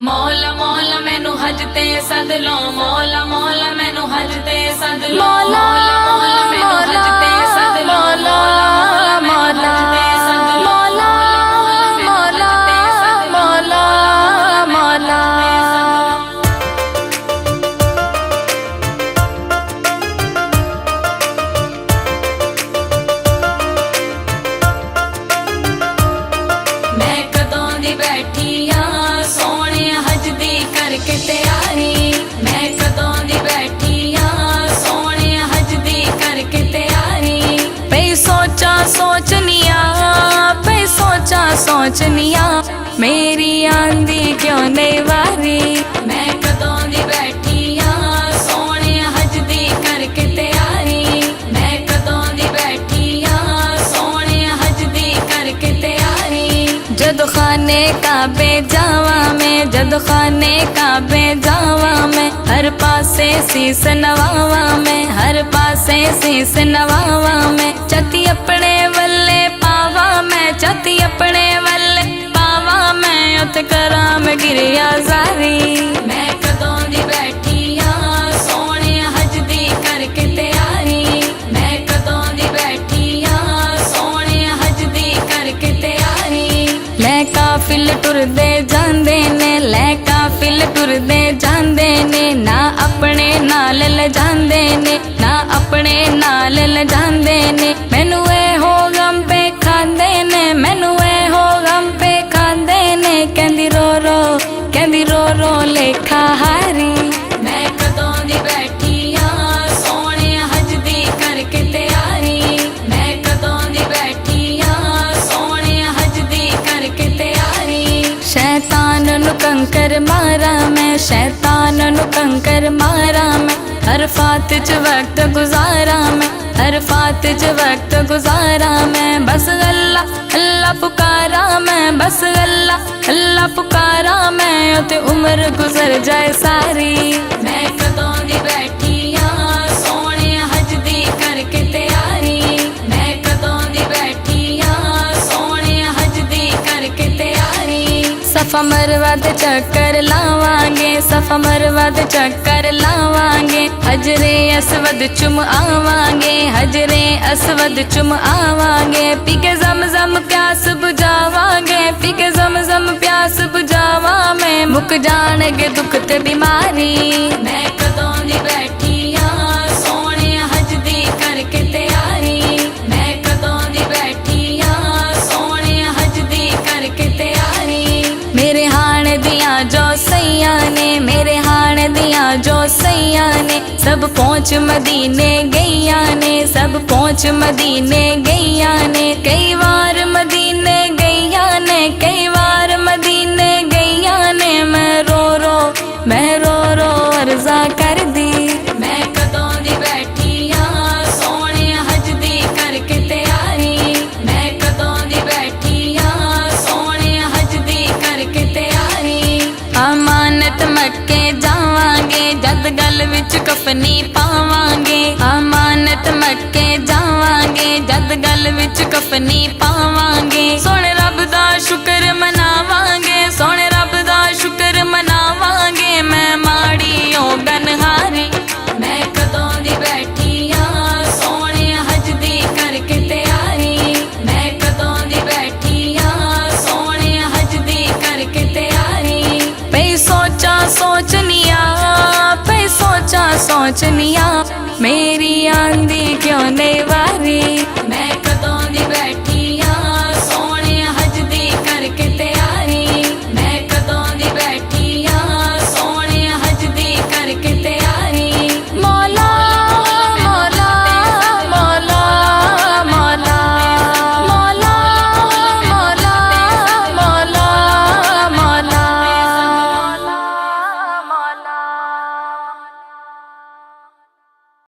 मौला मौला मैनू हज ते सद लो, मौला मौला मैनू हज ते सद लो, मौला मौला मैनू हज ते सद लो, मौला मौला मौला मौला मौला मौला। मैं कदों दी बैठी आ सोने हज दी करके तैयारी, मैं कदों दी बैठी आ सोने हज दी करके तैयारी। पे सोचा सोचनिया, पे सोचा सोचनिया, मेरी आंधी क्यों नहीं वारी। मैं कदों दी बैठी आ सोने हज दी करके तैयारी, मैं कदों दी बैठी आ सोने हज दी करके तैयारी। जद खाने काबे जावा मैं, जद खाने काबे जावा मैं, हर पासे शीस नवावा मैं, हर पासे शीस नवावा मैं। चती अपने वल्ले पावा मैं, चती अपने वल्ले पावा मैं, उत करा मैं गिरिया जारी। मैं कदों दी बैठी आ सोने हज दी करके तैयारी, मैं कदों दी बैठी आ सोने हज दी करके तैयारी। लै काफिल टुरदे जांदे ने, लै काफिल टुरदे जांदे ने, ना अपने नाल ल जांदे ने, ना अपने नाल ल जांदे ने। मैनू ए हो गम पे खांदे ने, मैनू ए हो गम पे खांदे ने, कहंदी रो रो, कहंदी रो रो लेखा हारी। मैं कदों दी बैठी आ सोने हज दी करके तैयारी, मैं कदों दी बैठी आ सोने हज दी करके तैयारी। शैतान नु कंकर मारा मैं, शैतान नु कंकर मारा मैं, हर फात च वक्त गुजारा मैं, हर फात च वक्त गुजारा मैं। बस अल्लाह अल्लाह पुकारा मैं, बस अल्लाह अल्लाह पुकारा मैं, ते उम्र गुजर जाए सारी। मैं कदों दी बैठी आ सोने हज दी करके तैयारी, मैं कदों दी बैठी आ सोने हज दी करके तैयारी। सफा मरवा दे चक्कर लावांगे, सफा मरवा दे चक्कर लावांगे, हजरे असवद चुम आवांगे, हजरे असवद चुम आवांगे। पी के ज़म-ज़म प्यास बुझावांगे, पी के ज़म-ज़म प्यास बुझावा मैं, मुक जाणगे दुख ते बीमारी। मैं कदों दी बैठी आ सोने हज दी करके तैयारी, मैं कदों दी बैठी आ सोने हज दी करके तैयारी। मेरे हाण दियां जो सैया ने, मेरे हाण दियां जो सैया ने, सब पहुंच मदीने गैया ने, सब पहुंच मदीने गैया ने। कई बार मदीने गैया ने, कई बार मदीने गैया ने, मैं रो रो, मैं रो रो अर्जा कर दी। मैं कदों दी बैठी आ सोने हज दी करके तैयारी, मैं कदों दी बैठी आ सोने हज दी करके तैयारी। अमानत मक्के जावांगे, जद गल विच कफनी पावांगे, अमानत मक्के जावांगे, जद गल विच कफनी पावांगे। सोने रब दा शुक्र मनावांगे, सोने रब दा शुक्र मनावांगे, मैं माड़ी ओ गनहारी। मैं कदों दी बैठी आ सोने हज दी करके तैयारी, मैं कदों दी बैठी आ सोने हज दी करके तैयारी। पे सोचा सोचनिया, पे सोचा सोचनिया, मेरी आंधी क्यों नहीं वारी। मैं